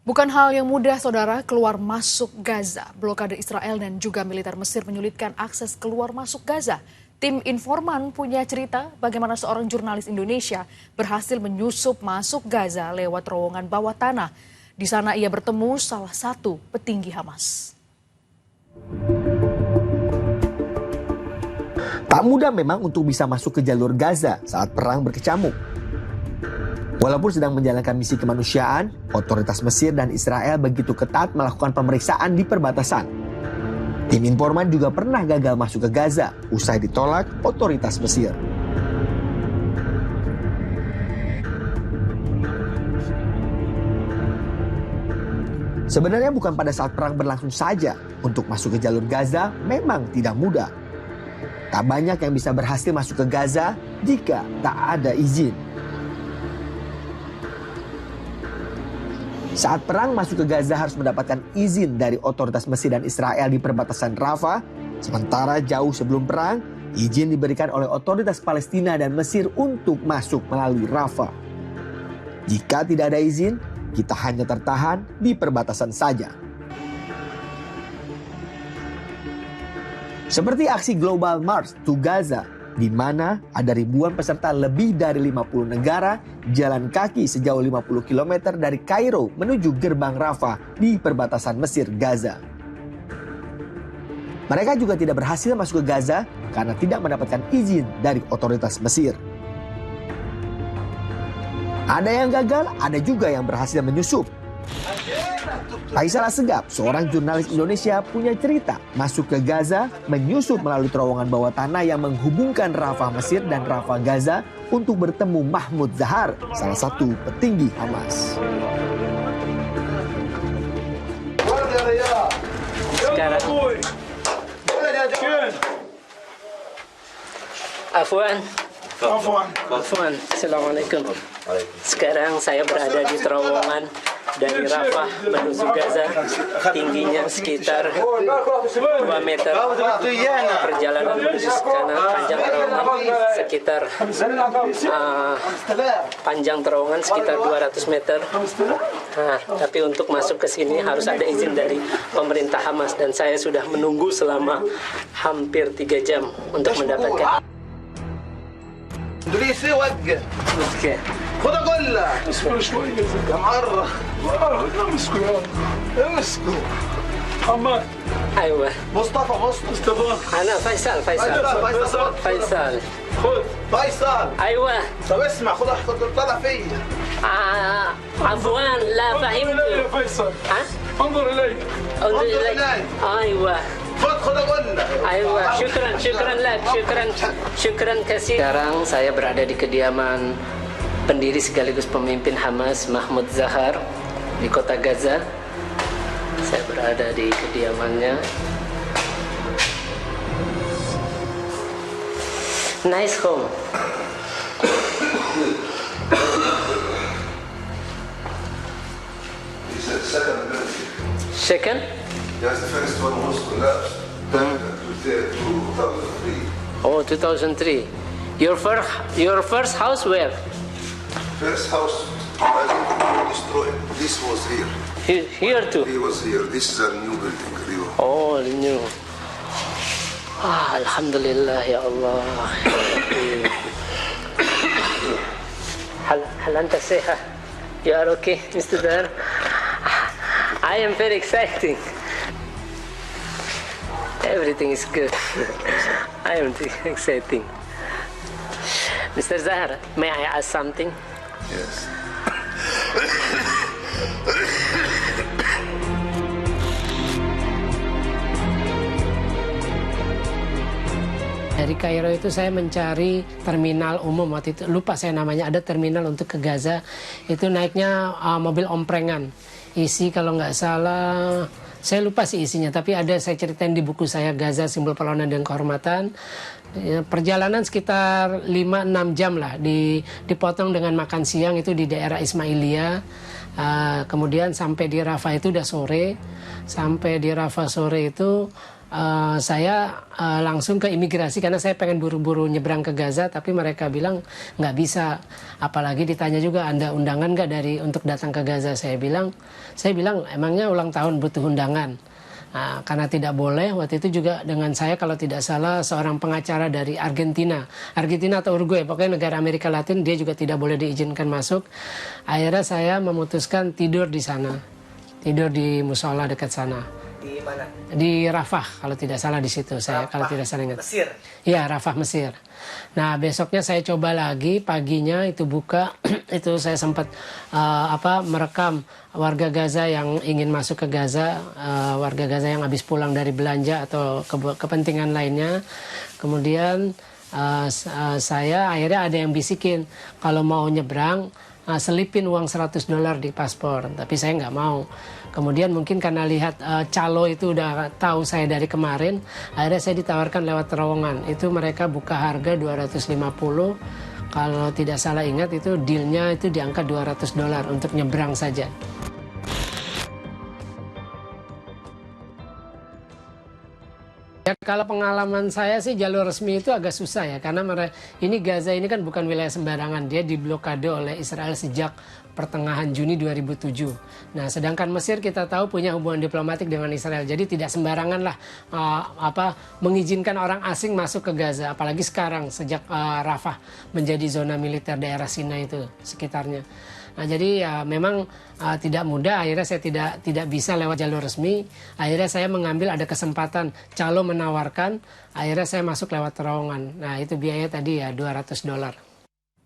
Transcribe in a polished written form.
Bukan hal yang mudah, saudara, keluar masuk Gaza. Blokade Israel dan juga militer Mesir menyulitkan akses keluar masuk Gaza. Tim Informan punya cerita bagaimana seorang jurnalis Indonesia berhasil menyusup masuk Gaza lewat terowongan bawah tanah. Di sana ia bertemu salah satu petinggi Hamas. Tak mudah memang untuk bisa masuk ke jalur Gaza saat perang berkecamuk. Walaupun sedang menjalankan misi kemanusiaan, otoritas Mesir dan Israel begitu ketat melakukan pemeriksaan di perbatasan. Tim Informan juga pernah gagal masuk ke Gaza usai ditolak otoritas Mesir. Sebenarnya bukan pada saat perang berlangsung saja, untuk masuk ke jalur Gaza memang tidak mudah. Tak banyak yang bisa berhasil masuk ke Gaza jika tak ada izin. Saat perang masuk ke Gaza harus mendapatkan izin dari otoritas Mesir dan Israel di perbatasan Rafah. Sementara jauh sebelum perang, izin diberikan oleh otoritas Palestina dan Mesir untuk masuk melalui Rafah. Jika tidak ada izin, kita hanya tertahan di perbatasan saja. Seperti aksi Global March to Gaza, di mana ada ribuan peserta lebih dari 50 negara jalan kaki sejauh 50 km dari Kairo menuju gerbang Rafah di perbatasan Mesir Gaza. Mereka juga tidak berhasil masuk ke Gaza karena tidak mendapatkan izin dari otoritas Mesir. Ada yang gagal, ada juga yang berhasil menyusup. Faisal Assegaf, seorang jurnalis Indonesia, punya cerita masuk ke Gaza, menyusup melalui terowongan bawah tanah yang menghubungkan Rafah Mesir dan Rafah Gaza untuk bertemu Mahmud Zahar, salah satu petinggi Hamas. Afwan. Assalamualaikum. Sekarang saya berada di terowongan dari Rafah menuju Gaza, tingginya sekitar 2 meter. Perjalanan menuju sana, panjang terowongan sekitar panjang terowongan sekitar 200 meter. Tapi untuk masuk ke sini harus ada izin dari pemerintah Hamas dan saya sudah menunggu selama hampir 3 jam untuk mendapatkan. إندونيسي وقف خد اقول لك يا معرة امسكوا محمد ايوه مصطفى انا فيصل خد فيصل ايوه طب اسمع خد طلع فيا عفوا لا فهمت يا فيصل انظر الي ايوه خد اقول لك ايوه syukran kasih. Sekarang saya berada di kediaman pendiri sekaligus pemimpin Hamas Mahmud Zahar di kota Gaza. Saya berada di kediamannya. Nice home. Second? Yes, the first one was collapsed. 2003. Oh, 2003. Your first house where? First house was destroyed. This was here. Here too. He was here. This is a new building. Oh, new. Alhamdulillah ya Allah. هل أنت صحة? You are okay, Mr. Zahar? I am very exciting. Everything is good. I am exciting. Mr. Zahar, may I ask something? Yes. Dari Kairo itu saya mencari terminal umum waktu itu, lupa saya namanya, ada terminal untuk ke Gaza. Itu naiknya mobil omprengan. Isi kalau nggak salah, saya lupa sih isinya, tapi ada saya ceritain di buku saya Gaza Simbol Perlawanan dan Kehormatan. Perjalanan sekitar 5-6 jam lah, dipotong dengan makan siang itu di daerah Ismailia. Kemudian sampai di Rafah itu udah sore. Sampai di Rafah sore itu saya langsung ke imigrasi karena saya pengen buru-buru nyebrang ke Gaza, tapi mereka bilang nggak bisa. Apalagi ditanya juga, Anda undangan nggak untuk datang ke Gaza? Saya bilang emangnya ulang tahun butuh undangan? Karena tidak boleh. Waktu itu juga dengan saya kalau tidak salah seorang pengacara dari Argentina atau Uruguay, pokoknya negara Amerika Latin, dia juga tidak boleh diizinkan masuk. Akhirnya saya memutuskan tidur di sana, tidur di musola dekat sana. Di mana? Di Rafah kalau tidak salah, di situ saya kalau tidak salah ingat. Mesir. Iya, Rafah Mesir. Nah, besoknya saya coba lagi, paginya itu buka itu saya sempat merekam warga Gaza yang ingin masuk ke Gaza, warga Gaza yang habis pulang dari belanja atau kepentingan lainnya. Kemudian saya akhirnya ada yang bisikin kalau mau nyebrang selipin uang $100 di paspor, tapi saya nggak mau. Kemudian mungkin karena lihat calo itu udah tahu saya dari kemarin, akhirnya saya ditawarkan lewat terowongan. Itu mereka buka harga 250. Kalau tidak salah ingat itu dealnya itu di angka $200 untuk nyebrang saja. Ya, kalau pengalaman saya sih jalur resmi itu agak susah ya, karena ini Gaza ini kan bukan wilayah sembarangan, dia diblokade oleh Israel sejak pertengahan Juni 2007. Nah, sedangkan Mesir kita tahu punya hubungan diplomatik dengan Israel, jadi tidak sembarangan lah mengizinkan orang asing masuk ke Gaza, apalagi sekarang sejak Rafah menjadi zona militer daerah Sinai itu sekitarnya. Nah, jadi ya memang tidak mudah. Akhirnya saya tidak bisa lewat jalur resmi. Akhirnya saya mengambil ada kesempatan calo menawarkan. Akhirnya saya masuk lewat terowongan. Nah, itu biaya tadi ya $200.